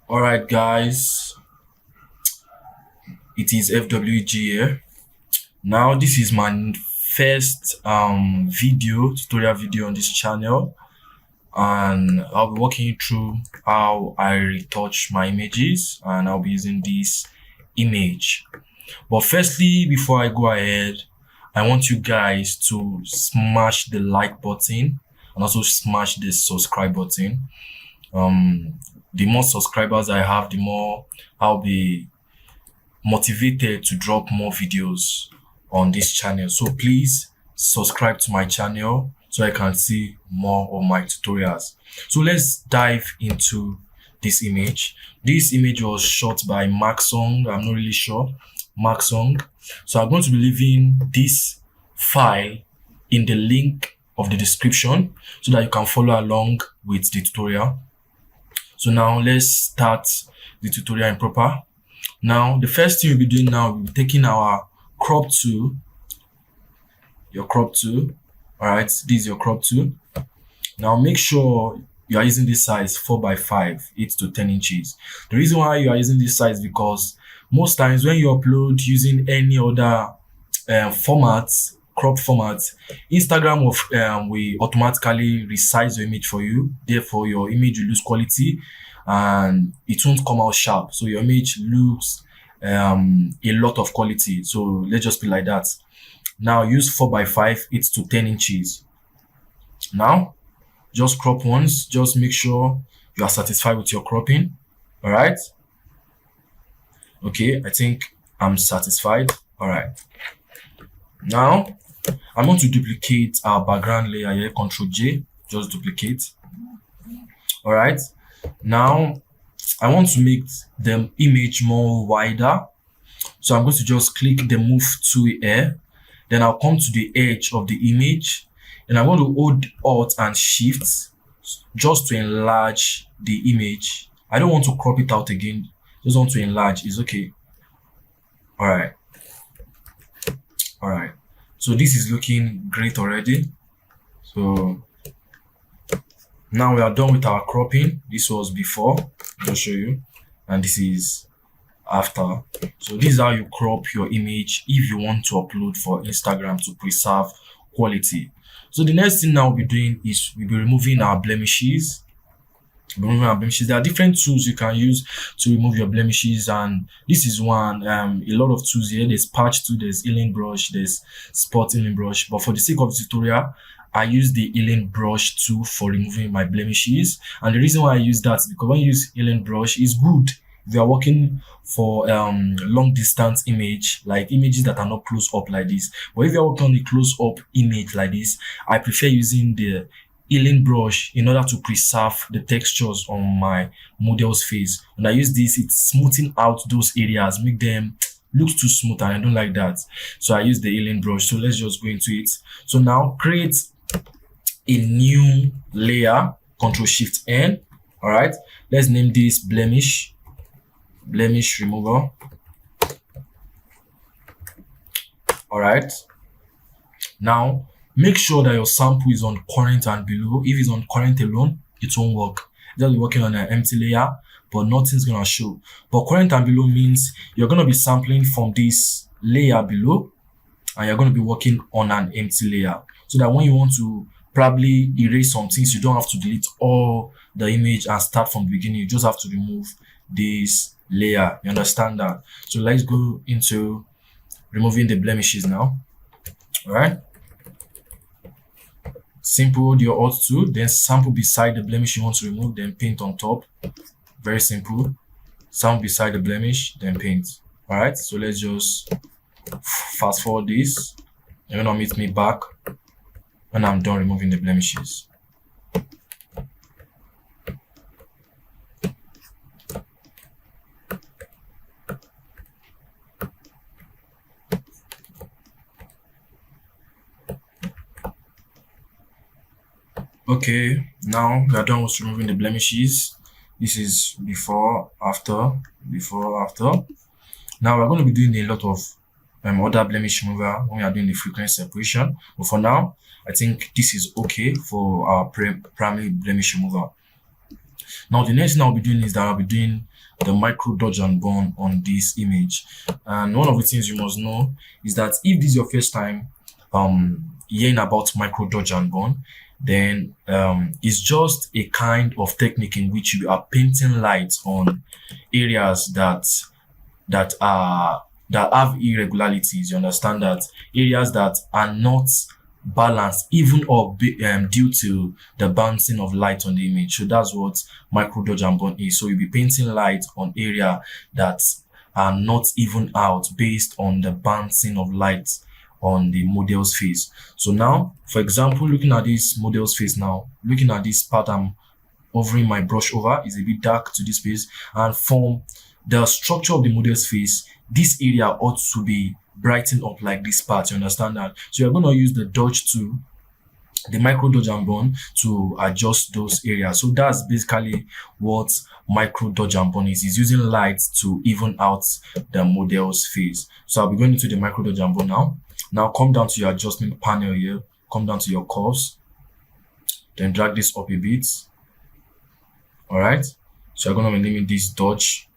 All right, guys, it is FWG here. Now, this is my first tutorial video on this channel, and I'll be walking you through how I retouch my images, and I'll be using this image. But firstly, before I go ahead, I want you guys to smash the like button and also smash the subscribe button. The more subscribers I have, the more I'll be motivated to drop more videos on this channel. So please subscribe to my channel so I can see more of my tutorials. So let's dive into this image. This image was shot by Mark Song. I'm not really sure. Mark Song. So I'm going to be leaving this file in the link of the description so that you can follow along with the tutorial. So now let's start the tutorial in proper. Now, the first thing we'll be doing now, we'll be taking our crop tool, your crop tool. All right, this is your crop tool. Now, make sure you are using this size 4x5, 8 to 10 inches. The reason why you are using this size because most times when you upload using any other crop format, Instagram will automatically resize your image for you. Therefore, your image will lose quality and it won't come out sharp. So your image looks a lot of quality. So let's just be like that. Now use 4x5, 8 to 10 inches. Now just crop once. Just make sure you are satisfied with your cropping. All right. Okay, I think I'm satisfied. All right. Now I'm going to duplicate our background layer here. Ctrl J. Just duplicate. All right. Now I want to make the image more wider, so I'm going to just click the move tool here. Then I'll come to the edge of the image and I'm going to hold Alt and Shift just to enlarge the image. I don't want to crop it out again, just want to enlarge. It's okay. All right, so this is looking great already. So now we are done with our cropping. This was before, I'll show you, and this is after. So this is how you crop your image if you want to upload for Instagram to preserve quality. So the next thing now we'll be doing is we'll be removing our blemishes. There are different tools you can use to remove your blemishes, and this is one. A lot of tools here. There's patch tool, there's healing brush, there's spot healing brush. But for the sake of the tutorial, I use the healing brush tool for removing my blemishes. And the reason why I use that is because when you use healing brush, it's good if you are working for long distance image, like images that are not close up like this. But if you are working on a close up image like this, I prefer using the healing brush in order to preserve the textures on my model's face. When I use this, it's smoothing out those areas, make them look too smooth, and I don't like that. So I use the healing brush. So let's just go into it. So now create a new layer, Ctrl Shift N. All right, let's name this blemish remover. All right, now make sure that your sample is on current and below. If it's on current alone, it won't work. Just be working on an empty layer, but nothing's gonna show. But current and below means you're gonna be sampling from this layer below and you're gonna be working on an empty layer, so that when you want to probably erase some things, you don't have to delete all the image and start from the beginning. You just have to remove this layer. You understand that? So let's go into removing the blemishes now. All right. Simple, your Alt tool, then sample beside the blemish you want to remove, then paint on top. Very simple. Sample beside the blemish, then paint. All right. So let's just fast forward this. You're gonna meet me back when I'm done removing the blemishes. Okay, now we are done with removing the blemishes. This is before, after. Now we're going to be doing a lot of other blemish remover when we are doing the frequency separation. But for now, I think this is okay for our primary blemish remover. Now the next thing I'll be doing is that I'll be doing the micro dodge and burn on this image. And one of the things you must know is that if this is your first time hearing about micro dodge and burn, then it's just a kind of technique in which you are painting lights on areas that have irregularities. You understand that areas that are not balanced, even or due to the bouncing of light on the image. So that's what micro dodge and burn is. So you'll be painting light on area that are not even out based on the bouncing of light on the model's face. So now, for example, looking at this model's face now, looking at this part I'm hovering my brush over, is a bit dark to this face, and from the structure of the model's face, this area ought to be brightened up like this part. You understand that? So you're going to use the dodge tool, the micro dodge and burn, to adjust those areas. So that's basically what micro dodge and burn is. It's using light to even out the model's face. So I'll be going into the micro dodge and burn now. Now come down to your adjustment panel here, come down to your curves, then drag this up a bit. All right, so I'm going to be naming this dodge.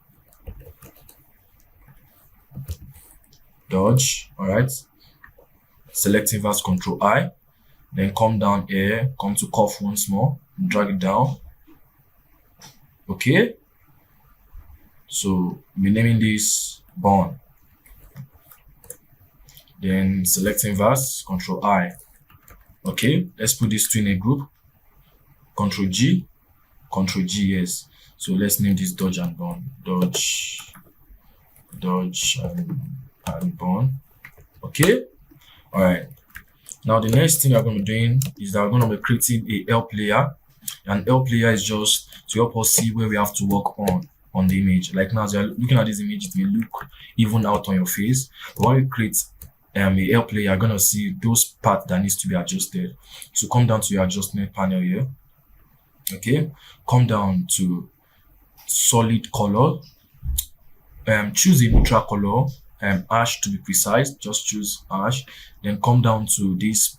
All right, select inverse, Control I, then come down here, come to curve once more, drag it down. Okay, so we're naming this burn. Then select inverse, Control I. Okay, let's put this two in a group. Control G, yes. So let's name this dodge and burn. Dodge and burn. Okay. All right. Now the next thing we're going to be doing is that we're going to be creating a help layer. And help layer is just to help us see where we have to work on the image. Like now, as you're looking at this image, it may look even out on your face. But when you create a help layer, you're going to see those parts that needs to be adjusted. So come down to your adjustment panel here. Okay, come down to solid color, choose a neutral color, ash to be precise, just choose ash. Then come down to this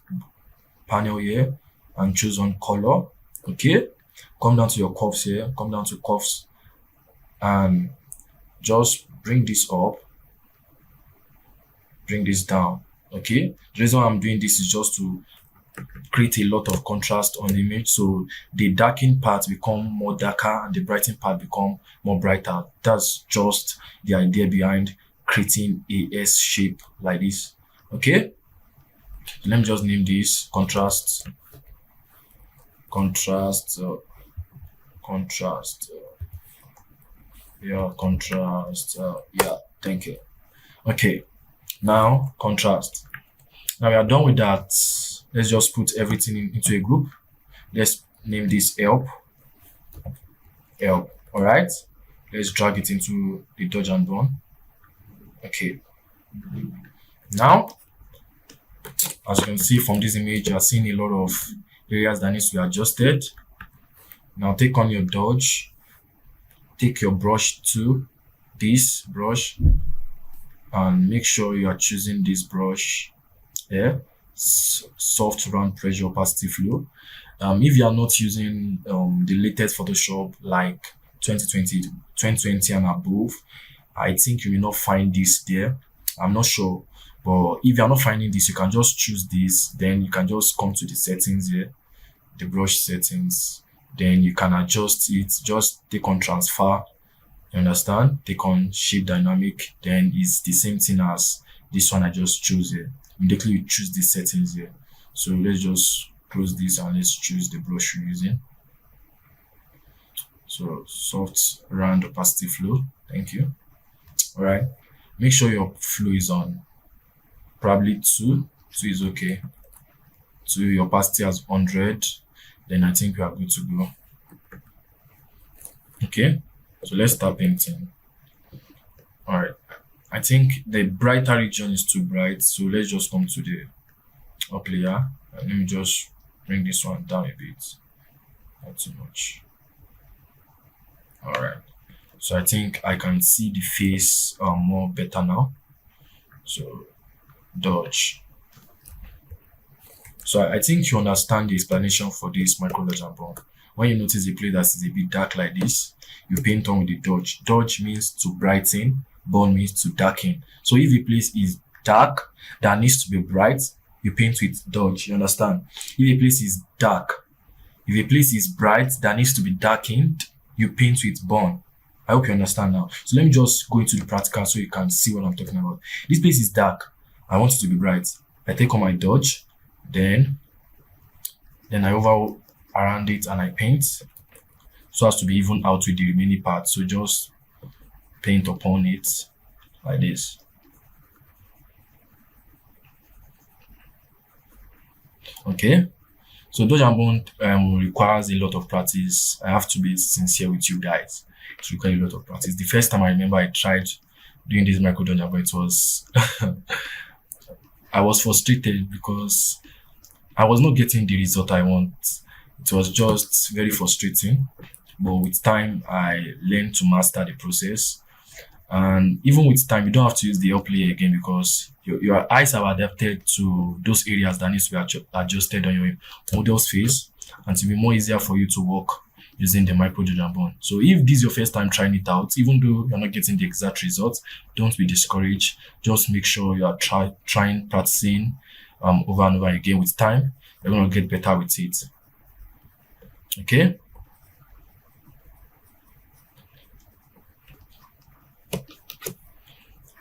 panel here and choose on color. Okay, come down to your curves here, come down to curves and just bring this up, bring this down. Okay, the reason why I'm doing this is just to create a lot of contrast on the image, so the darkened part become more darker and the brightened part become more brighter. That's just the idea behind creating a S shape like this. Okay, so let me just name this contrast. Yeah, thank you. Okay, now contrast. Now we are done with that. Let's just put everything into a group. Let's name this help. All right, let's drag it into the dodge and burn. Okay, now as you can see from this image, you are seeing a lot of areas that needs to be adjusted. Now take on your dodge, take your brush to this brush and make sure you are choosing this brush here, soft round pressure opacity flow. If you are not using the latest Photoshop like 2020 and above, I think you will not find this there. I'm not sure, but if you are not finding this, you can just choose this. Then you can just come to the settings here, the brush settings. Then you can adjust it. Just take on transfer. You understand? Take on shape dynamic. Then it's the same thing as this one I just choose here. Immediately you choose the settings here. So let's just close this and let's choose the brush we're using. So soft round opacity flow. Thank you. All right, make sure your flow is on probably 2 is okay. 2, your opacity as 100, then I think we are good to go. Okay, so let's start painting. All right, I think the brighter region is too bright, so let's just come to the up layer and let me just bring this one down a bit, not too much. All right, so I think I can see the face more better now. So dodge. So I think you understand the explanation for this micro dodge and burn. When you notice a place that is a bit dark like this, you paint on with the dodge. Dodge means to brighten, burn means to darken. So if a place is dark that needs to be bright, you paint with dodge. You understand? If a place is dark, if a place is bright that needs to be darkened, you paint with burn. I hope you understand now. So let me just go into the practical so you can see what I'm talking about. This place is dark. I want it to be bright. I take on my dodge, then I over around it and I paint so as to be even out with the remaining part. So just paint upon it like this. Okay. So dodge and burn requires a lot of practice. I have to be sincere with you guys. It requires a lot of practice. The first time I remember I tried doing this micro dodge and burn, it was I was frustrated because I was not getting the result I want. It was just very frustrating. But with time, I learned to master the process. And even with time, you don't have to use the up layer again because your eyes have adapted to those areas that needs to be adjusted on your model's face, and to be more easier for you to work using the micro dodge and burn. So if this is your first time trying it out, even though you're not getting the exact results, don't be discouraged. Just make sure you are trying, practicing over and over again. With time, you're going to get better with it. Okay.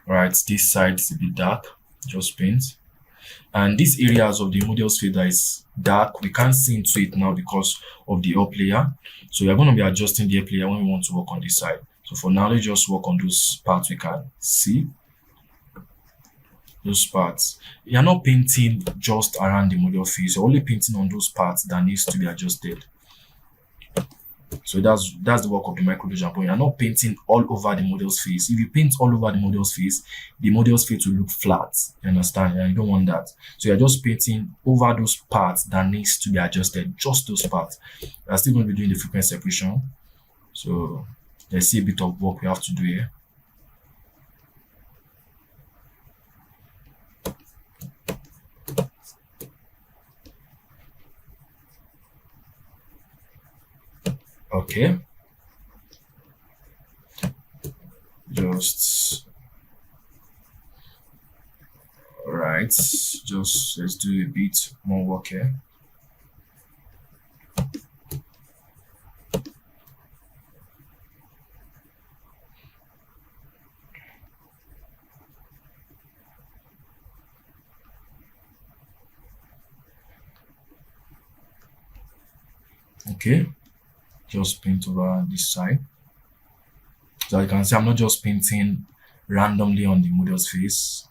Right, this side is a bit dark, just paint. And these areas of the model's face that is dark, we can't see into it now because of the up layer. So we're going to be adjusting the up layer when we want to work on this side. So for now, let's just work on those parts we can see. Those parts. You're not painting just around the model face, you're only painting on those parts that needs to be adjusted. So that's the work of the micro dodge and burn. You're not painting all over the model's face. If you paint all over the model's face will look flat. You understand? And you don't want that. So you're just painting over those parts that needs to be adjusted. Just those parts. We're still going to be doing the frequency separation. So let's see a bit of work we have to do here. Okay. Just right. Just let's do a bit more work here. Okay. Just paint over this side. So you can see I'm not just painting randomly on the model's face.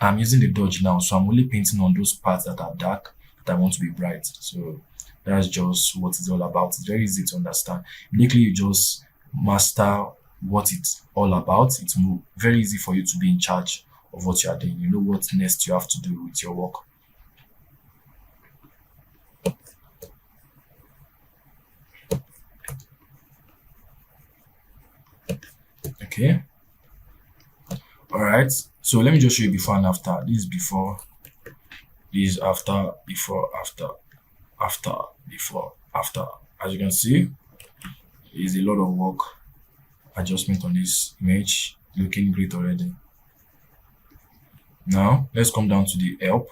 I'm using the dodge now, so I'm only painting on those parts that are dark that I want to be bright. So that's just what it's all about. It's very easy to understand. Immediately you just master what it's all about, it's very easy for you to be in charge of what you are doing. You know what next you have to do with your work. Okay. All right. So let me just show you before and after. This is before. This is after. Before. After. After. Before. After. As you can see, there's a lot of work. Adjustment on this image. Looking great already. Now let's come down to the help.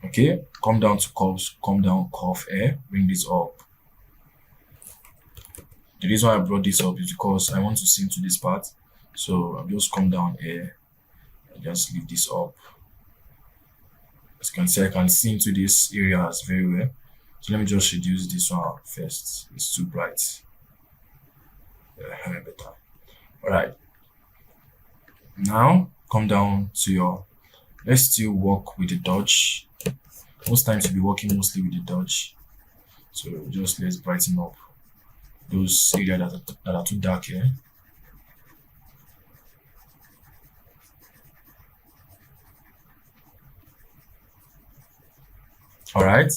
Okay. Come down to curves. Come down curve here. Bring this up. The reason why I brought this up is because I want to see into this part. So I'll just come down here and just leave this up. As you can see, I can see into these areas very well. So let me just reduce this one first. It's too bright. Better. Alright. Now come down to your, let's still work with the dodge. Most times you'll be working mostly with the dodge. So just let's brighten up those areas that are too dark here. All right.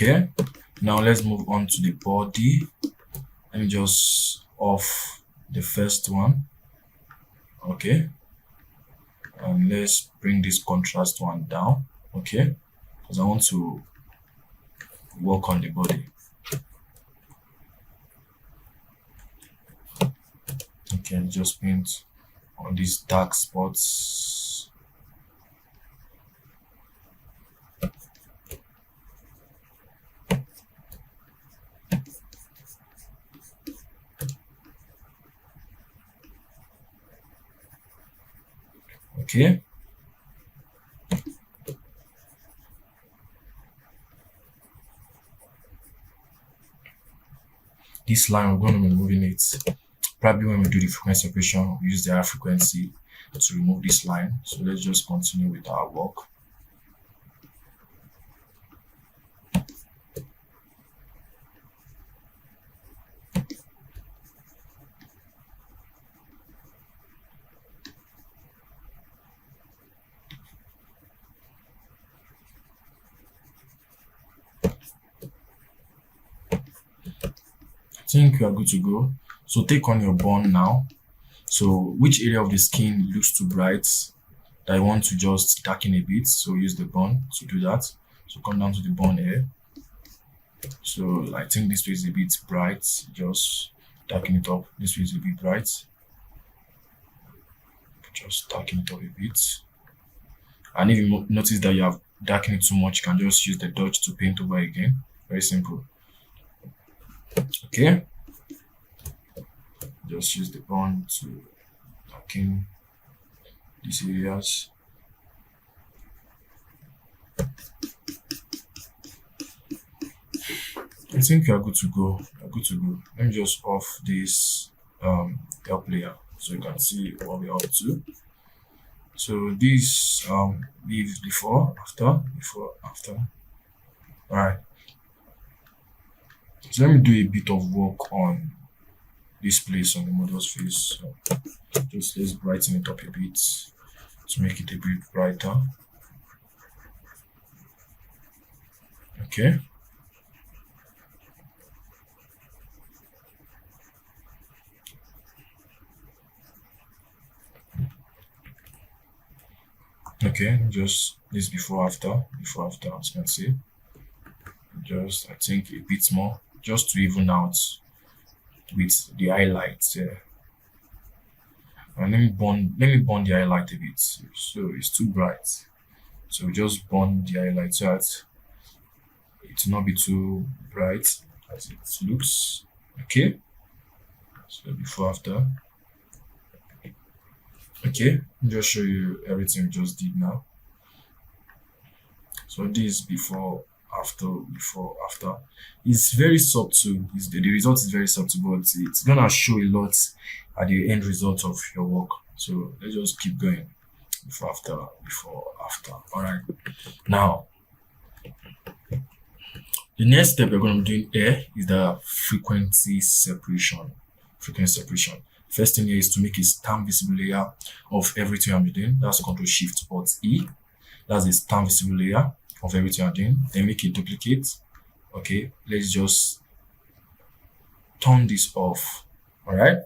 Okay, now let's move on to the body. Let me just off the first one. Okay, and let's bring this contrast one down. Okay, because I want to work on the body. Okay, just paint on these dark spots. Okay, this line we're going to be moving it. Probably when we do the frequency separation, we use the higher frequency to remove this line. So let's just continue with our work. I think you are good to go. So take on your bond now. So which area of the skin looks too bright that you want to just darken a bit? So use the bond to do that. So come down to the bond here. So I think this way is a bit bright. Just darken it up. This way is a bit bright. Just darken it up a bit. And if you notice that you have darkened it too much, you can just use the dodge to paint over again. Very simple. Okay, just use the bond to darken these areas. I think you are good to go. Let me just off this help layer so you can see what we're up to. So this leaves before, after. All right. So let me do a bit of work on this place on the model's face. So just let's brighten it up a bit to make it a bit brighter. Okay. Okay, just this before after, as you can see. Just I think a bit more, just to even out with the highlights here. And let me burn the highlight a bit. So it's too bright. So just burn the highlight so that it will not be too bright as it looks. Okay. So before after. Okay, let me just show you everything we just did now. So this before after. It's very subtle. The result is very subtle, but it's gonna show a lot at the end result of your work. So let's just keep going. Before after. All right. Now, the next step we're going to be doing here is the frequency separation. First thing here is to make a stamp visible layer of everything I'm doing. That's Ctrl Shift Alt E. That's a stamp visible layer of everything I'm doing. Then make a duplicate. Okay, let's just turn this off. All right.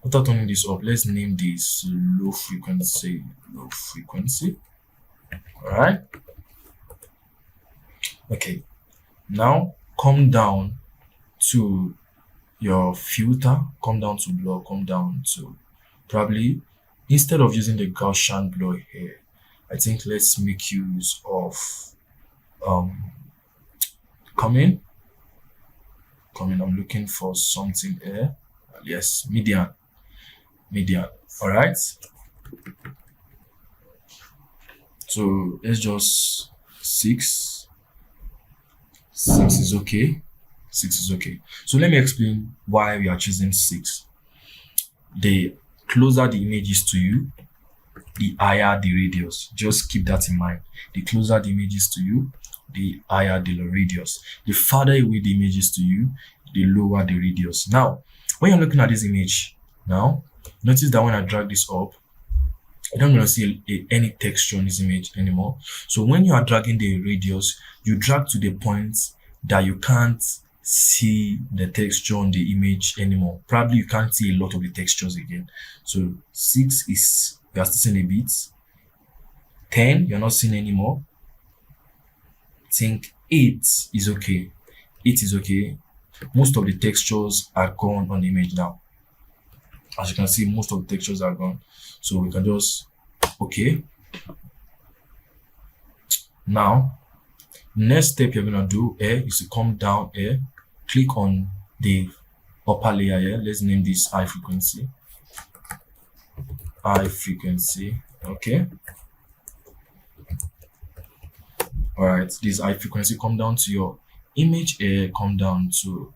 After turning this off, let's name this low frequency. All right. Okay. Now come down to your filter, come down to blur, come down to probably instead of using the Gaussian blur here, I think let's make use of coming. I'm looking for something here. Yes, median. All right. So let's just 6 is okay. 6 is okay. So let me explain why we are choosing 6. The closer the image is to you, the higher the radius. Just keep that in mind. The closer the image is to you, the higher the radius. The farther away the image is to you, the lower the radius. Now, when you're looking at this image, now notice that when I drag this up, I don't gonna see any texture on this image anymore. So when you are dragging the radius, you drag to the point that you can't see the texture on the image anymore. Probably you can't see a lot of the textures again. So 6 is, you are still seeing a bit. 10, you're not seeing anymore. Think 8 is okay. 8 is okay. Most of the textures are gone on the image now. As you can see, most of the textures are gone. So we can just, okay. Now, next step you're gonna do here is to come down here, click on the upper layer here. Let's name this high frequency. High frequency, okay. All right, this high frequency, come down to your image here, come down to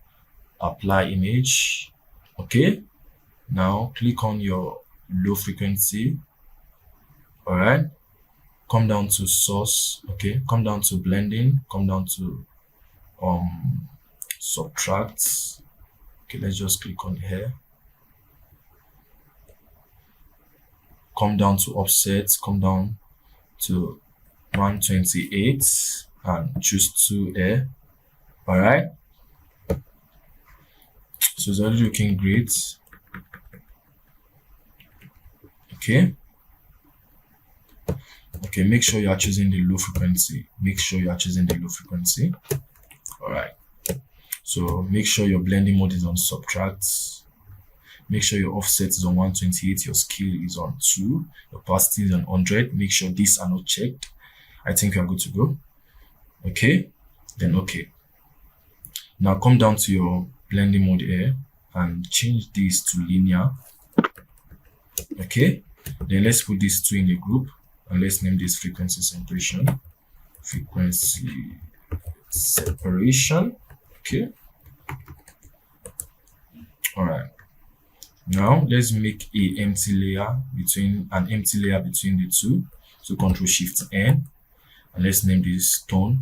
apply image, okay. Now click on your low frequency. All right, come down to source, okay, come down to blending, come down to subtract, okay. Let's just click on here, come down to offset, come down to 128 and choose 2 here. All right, so it's already looking great, okay. Okay, make sure you are choosing the low frequency. Make sure you are choosing the low frequency. All right, so make sure your blending mode is on subtract. Make sure your offset is on 128, your scale is on 2, your opacity is on 100. Make sure these are not checked. I think you are good to go. Okay, then okay. Now come down to your blending mode here and change this to linear. Okay, then let's put these two in a group and let's name this frequency separation. Frequency separation. Okay. All right. Now let's make an empty layer between the two. So Control Shift N, and let's name this tone.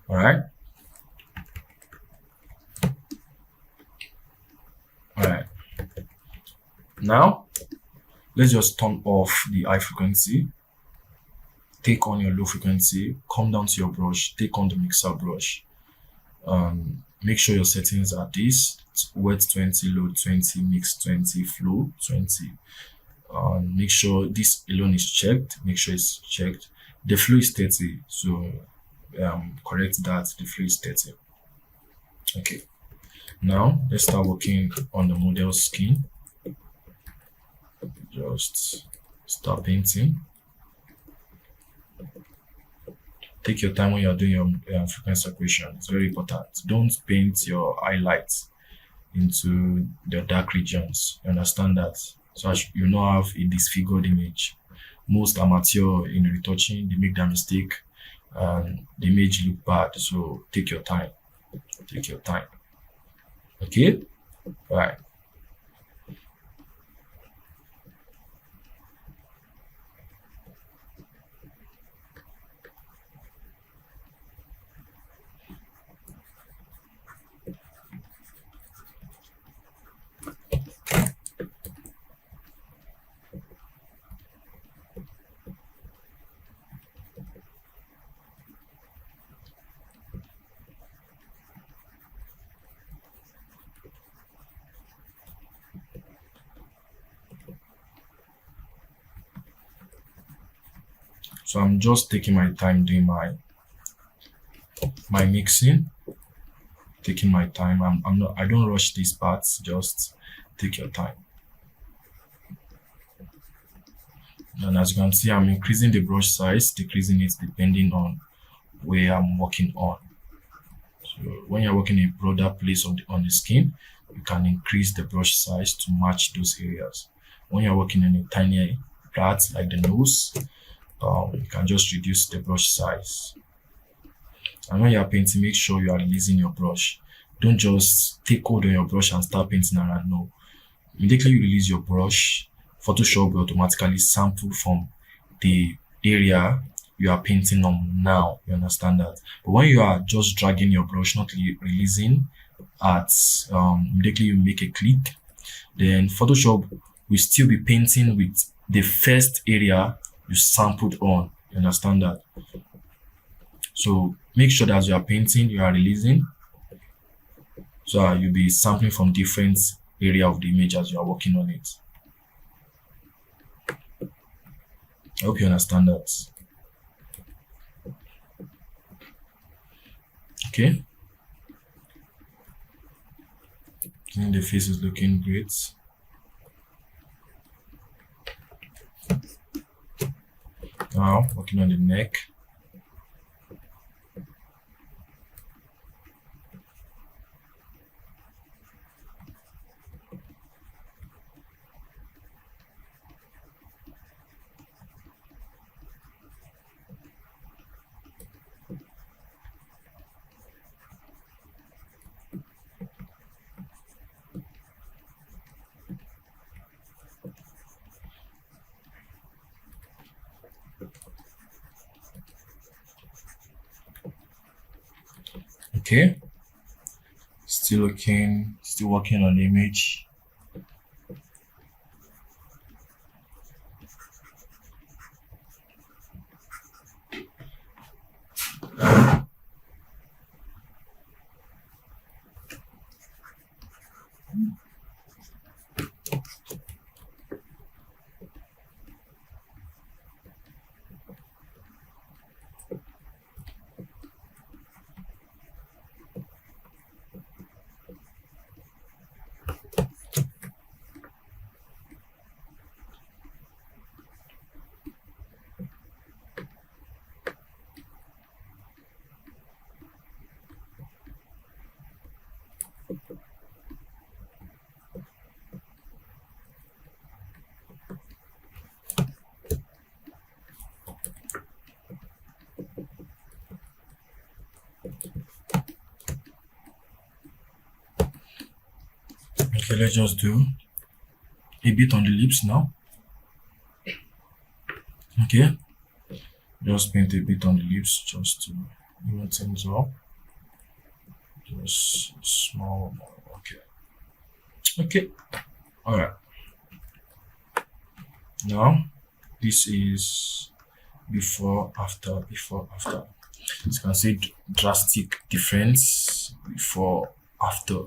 All right. All right. Now let's just turn off the high frequency. Take on your low frequency. Come down to your brush. Take on the mixer brush. Make sure your settings are this: wet 20, load 20, mix 20, flow 20. Make sure this alone is checked. Make sure it's checked. The flow is 30, so correct that. The flow is 30. Okay. Now let's start working on the model skin. Just start painting. Take your time when you're doing your frequency separation. It's very important. Don't paint your highlights into the dark regions. You understand that? So you not have a disfigured image. Most amateur in retouching, they make that mistake and the image look bad. So take your time. Take your time. Okay? All right. So I'm just taking my time doing my mixing. Taking my time. I don't rush these parts, just take your time. And as you can see, I'm increasing the brush size, decreasing it depending on where I'm working on. So when you're working in a broader place on the skin, you can increase the brush size to match those areas. When you're working in a tinier part like the nose, you can just reduce the brush size. And when you're painting, make sure you are releasing your brush. Don't just take hold on your brush and start painting around. No. Immediately you release your brush, Photoshop will automatically sample from the area you are painting on now. You understand that? But when you are just dragging your brush, not releasing, at immediately you make a click, then Photoshop will still be painting with the first area you sampled on. You understand that? So make sure that as you are painting, you are releasing. So you'll be sampling from different area of the image as you are working on it. I hope you understand that. Okay. I think the face is looking great. Now working on the neck. Okay. Still working on the image. Okay, let's just do a bit on the lips now. Okay, just paint a bit on the lips just to even things up. Just small. Okay. Okay. All right. Now this is before, after, before, after. You can see drastic difference before, after.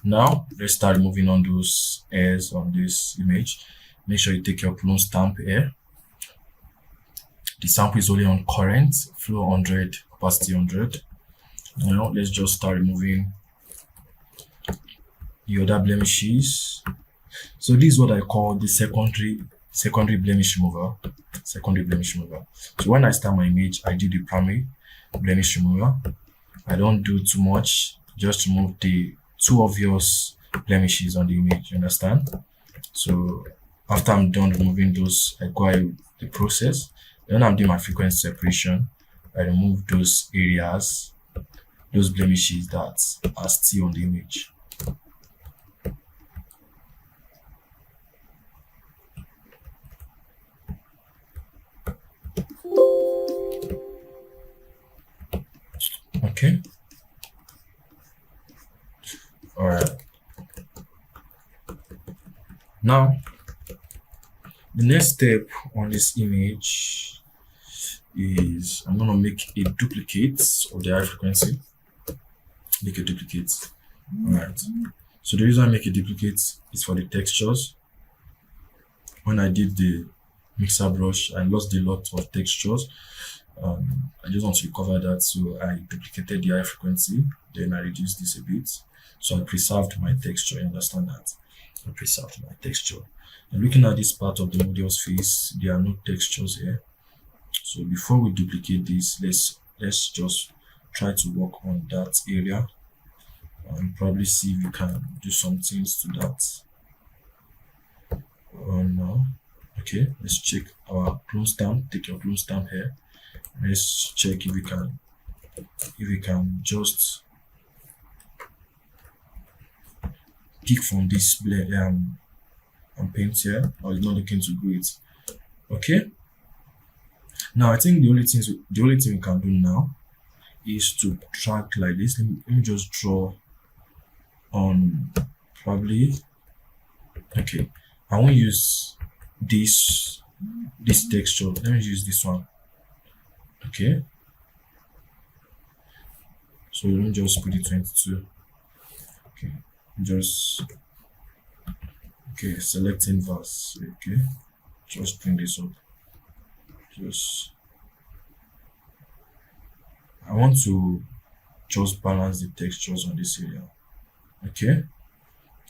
Now let's start removing on those hairs on this image. Make sure you take your clone stamp here. The sample is only on current, flow 100, opacity 100. Now let's just start removing the other blemishes. So this is what I call the secondary blemish remover. Secondary blemish remover. So when I start my image, I do the primary blemish remover. I don't do too much, just remove the too obvious blemishes on the image. You understand? So after I'm done removing those, I go ahead with the process. Then I'm doing my frequency separation. I remove those areas, those blemishes that are still on the image. Okay. All right. Now, the next step on this image is I'm going to make a duplicate of the high frequency. Make a duplicate. All right. So the reason I make a duplicate is for the textures. When I did the mixer brush, I lost a lot of textures. I just want to recover that, so I duplicated the high frequency, then I reduced this a bit, so I preserved my texture. You understand that? I preserved my texture. And looking at this part of the model's face, there are no textures here. So before we duplicate this, let's just try to work on that area and probably see if we can do some things to that. Oh no. Okay, let's check our clone stamp. Take your clone stamp here. Let's check if we can just pick from this paint here, or it's not looking too great. Okay. Now I think the only thing we can do now is to track like this. Let me just draw on probably. Okay, I won't use this this texture. Let me use this one. Okay, so let me just put it 22. Okay, just okay, select inverse. Okay, just bring this up. Just I want to just balance the textures on this area. Okay,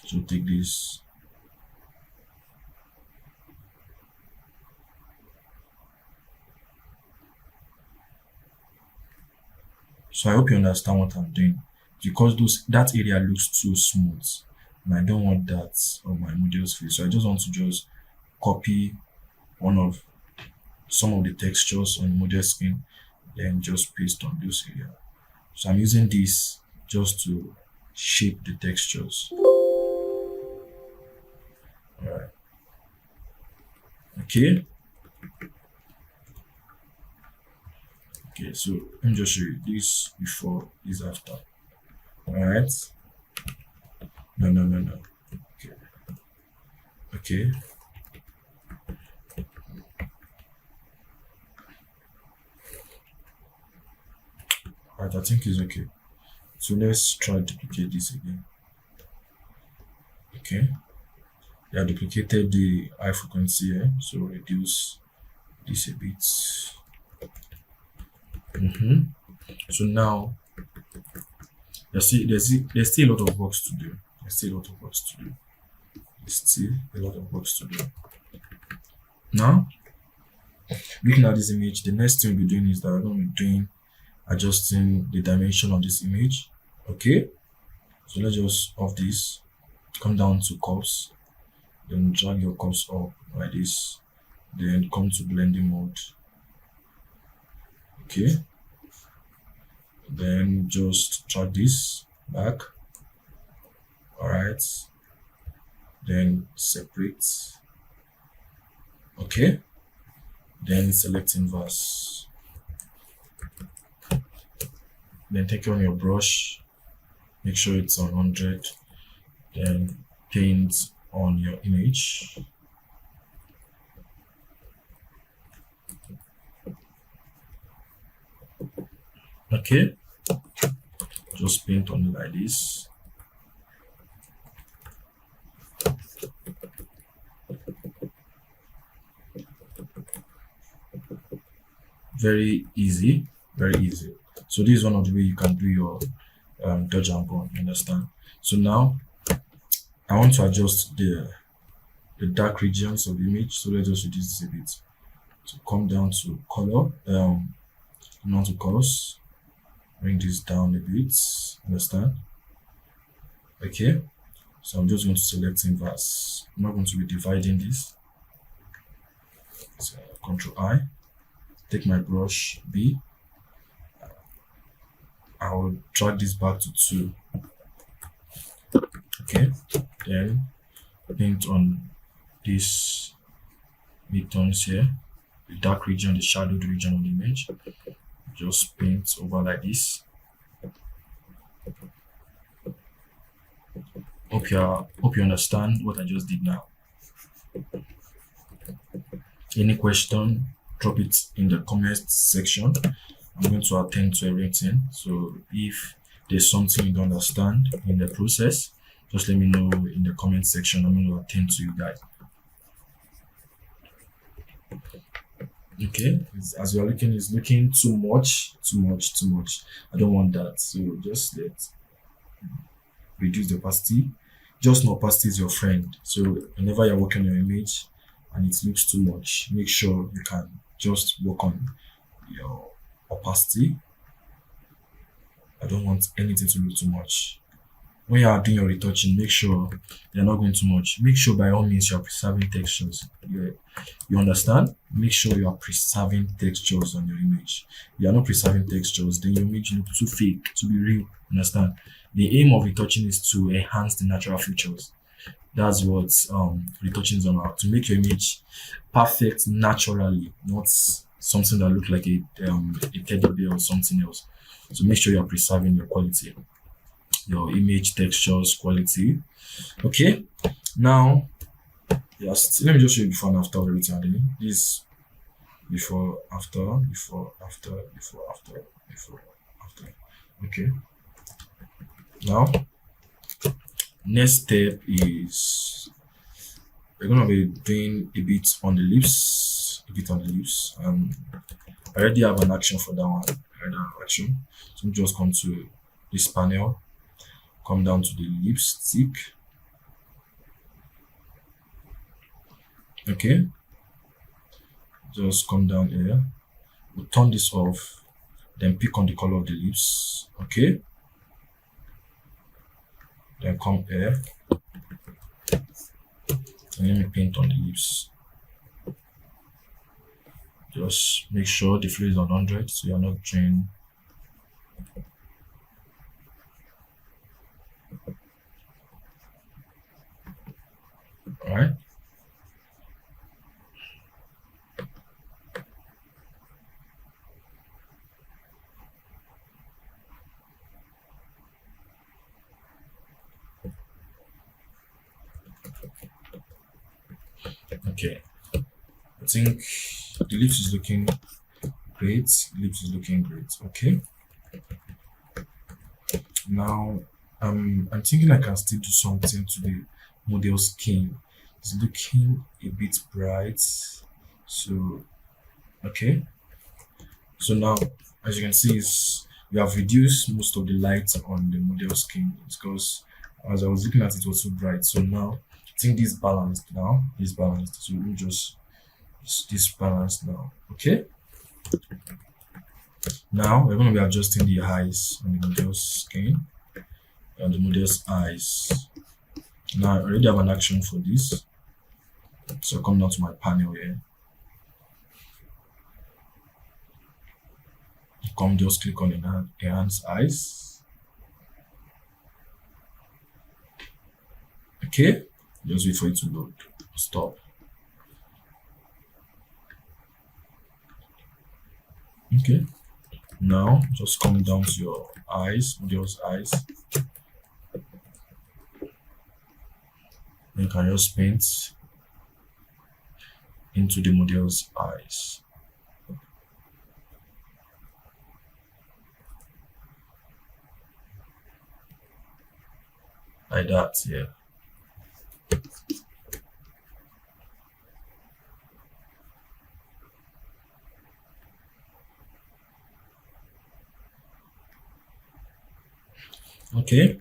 so take this. So I hope you understand what I'm doing, because that area looks too smooth and I don't want that on my model's face. So I just want to just copy one of some of the textures on the model skin, then just paste on this area. So I'm using this just to shape the textures. Alright. Okay. Okay, so let me just show you this before, this after. Alright. No. Okay. Okay. Alright, I think it's okay. So let's try to duplicate this again. Okay. I duplicated the high frequency here, so reduce this a bit. So now there's still a lot of work to do. There's still a lot of work to do. Now, looking at this image, the next thing we'll be doing is that we're going to be doing adjusting the dimension of this image. Okay, so let's just off this, come down to curves, then drag your curves up like this, then come to blending mode. Okay, then just drag this back. All right, then separate. Okay, then select inverse, then take on your brush, make sure it's on 100, then paint on your image. Okay, just paint on it like this. Very easy. So this is one of the way you can do your dodge and burn, you understand? So now I want to adjust the dark regions of the image, so let's just reduce this a bit. So come down to color, come down to colors, bring this down a bit, understand? Okay, so I'm just going to select inverse. I'm not going to be dividing this. So Control I, take my brush B, I will drag this back to 2. Okay, then paint on this midtones here, the dark region, the shadowed region of the image. Just paint over like this. Hope you understand what I just did now. Any question, drop it in the comments section. I'm going to attend to everything. So if there's something you don't understand in the process, just let me know in the comment section. I'm going to attend to you guys. Okay, as you're looking, it's looking too much. I don't want that, so just reduce the opacity. Just know opacity is your friend, so whenever you're working on your image and it looks too much, make sure you can just work on your opacity. I don't want anything to look too much. When you are doing your retouching, make sure you're not going too much. Make sure by all means you are preserving textures. You understand? Make sure you are preserving textures on your image. If you are not preserving textures, then your image look too fake, to be real. Understand? The aim of retouching is to enhance the natural features. That's what retouching is about. To make your image perfect naturally, not something that look like a teddy bear or something else. So make sure you are preserving your quality, your image textures quality. Okay, now Yes, let me just show you before and after of everything I'm doing. This before, after, before, after, before, after, before, after. Okay. Now, next step is we're gonna be doing a bit on the lips, a bit on the lips. I already have an action for that one. I already have action. So just come to this panel, come down to the lipstick. Okay, just come down here. We'll turn this off, then pick on the color of the lips. Okay, then come here and let me paint on the lips. Just make sure the flow is on 100 so you're not drained. Alright. Okay. I think the lips is looking great. Lips is looking great. Okay. Now I'm thinking I can still do something to the model skin. It's looking a bit bright. So okay. So now as you can see is we have reduced most of the light on the model skin because as I was looking at it, it was so bright. So now I think this balanced now. This balanced. So we just this balanced now. Okay. Now we're going to be adjusting the eyes on the model's skin and the model's eyes. Now I already have an action for this. So come down to my panel here. Come just click on enhance eyes. Okay. Just wait for it to load. Stop. Okay. Now just come down to your eyes, model's eyes. You can just paint into the model's eyes. Like that, yeah. Okay.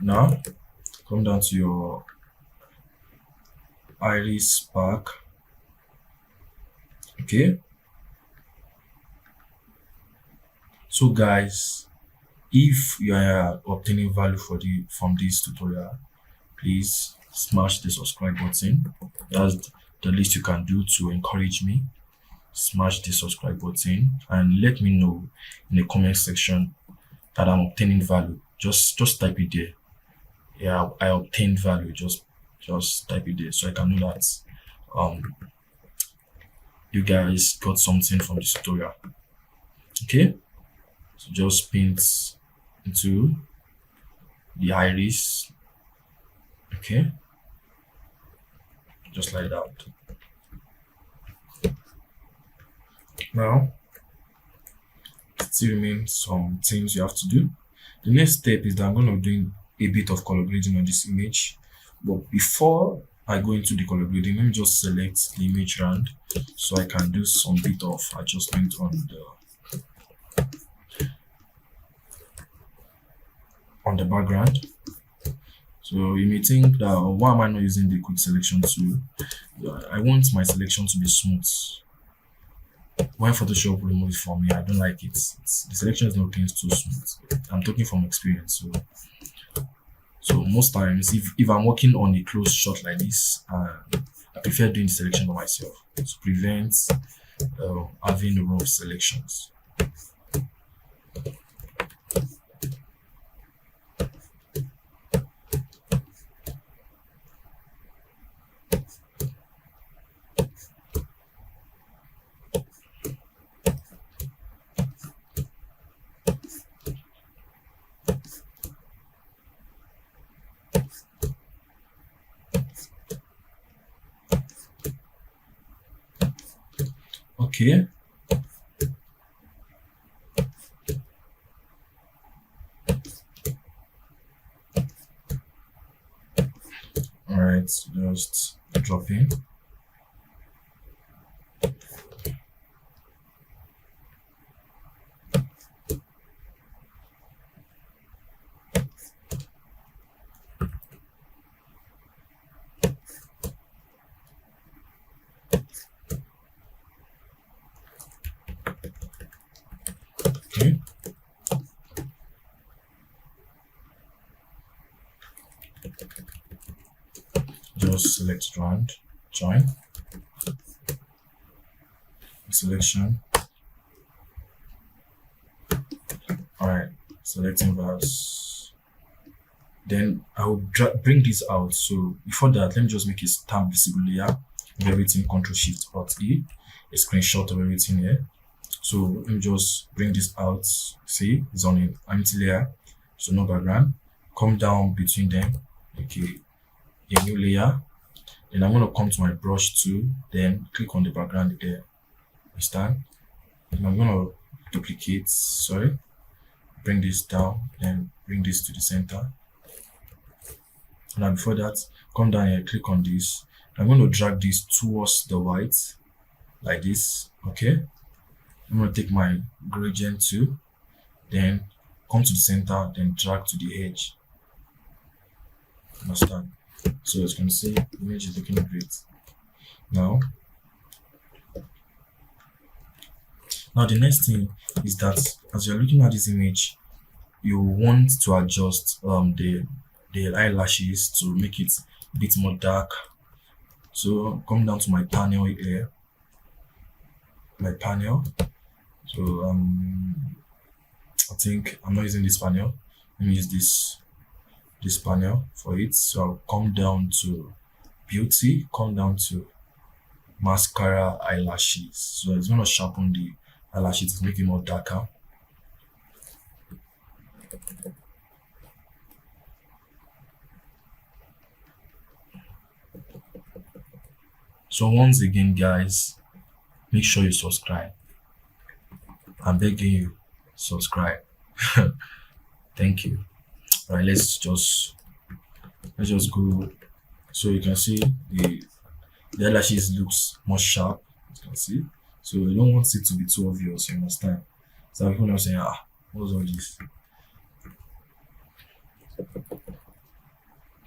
Now come down to your iris pack. Okay. So guys, if you are obtaining value from this tutorial, please smash the subscribe button. That's the least you can do to encourage me. Smash the subscribe button and let me know in the comment section that I'm obtaining value. Just type it there. Yeah, I obtained value. Just type it there so I can know that you guys got something from this tutorial. Okay, so just paint into the iris. Okay, just like that. Now still remain some things you have to do. The next step is that I'm going to be doing a bit of color grading on this image, but before I go into the color grading, let me just select the image round so I can do some bit of adjustment on the background. So you may think that why am I not using the quick selection tool? I want my selection to be smooth. When Photoshop remove it for me, I don't like it. The selection is not looking too smooth. I'm talking from experience. So most times, if I'm working on a close shot like this, I prefer doing the selection by myself to prevent having rough selections. Okay. All right, just drop in. Okay. Just select strand, join, selection. All right, selecting verse. Then I will bring this out. So before that, let me just make a stamp visible layer of everything. Control Shift Alt E, a screenshot of everything here. So let me just bring this out. See, it's on an empty layer, so no background. Come down between them. Okay, a new layer. Then I'm gonna come to my brush tool. Then click on the background there. Understand? And I'm gonna duplicate. Sorry. Bring this down. Then bring this to the center. Now before that, come down here, click on this. I'm going to drag this towards the white like this. Okay, I'm going to take my gradient tool, then come to the center, then drag to the edge. Understand? So as you can see, the image is looking great. Now the next thing is that as you're looking at this image, you want to adjust the eyelashes to make it a bit more dark. So come down to my panel here, my panel. So I think I'm not using this panel. Let me use this panel for it. So I'll come down to beauty, come down to mascara eyelashes. So it's gonna sharpen the eyelashes to make it more darker. So once again, guys, make sure you subscribe. I'm begging you, subscribe. Thank you. All right, let's just go. So you can see the eyelashes looks more sharp. You can see. So you don't want it to be too obvious. You understand? So people are saying, what's all this?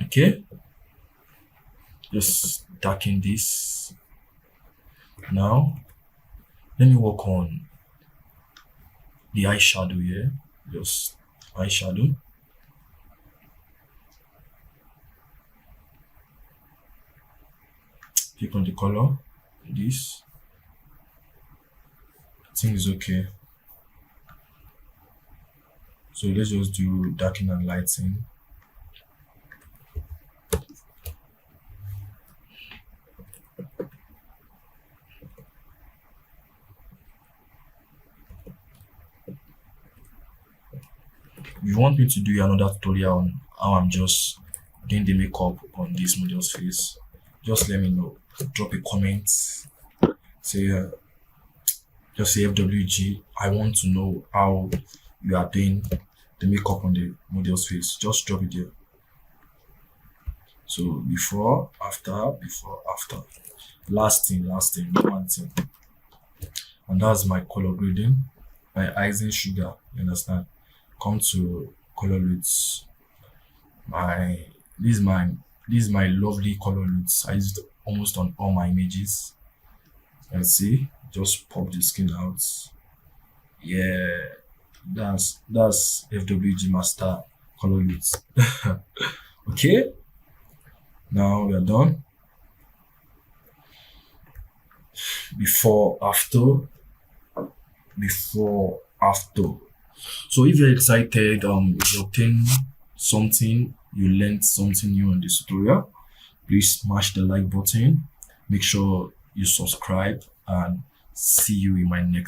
Okay. Just darken this. Now let me work on the eyeshadow here. Just eyeshadow. Click on the color. This I think is okay. So let's just do darken and lighten. If you want me to do another tutorial on how I'm just doing the makeup on this model's face, just let me know. Drop a comment. Say just say FWG. I want to know how you are doing the makeup on the model's face. Just drop it there. So before, after, before, after. Last thing, one thing. And that's my color grading, my icing sugar. You understand? Come to color loots. This is my lovely color loots. I use it almost on all my images. And see, just pop the skin out. Yeah, that's FWG master color loots. Okay, now we are done. Before, after. So if you're excited, if you obtain something, you learned something new on this tutorial, please smash the like button. Make sure you subscribe and see you in my next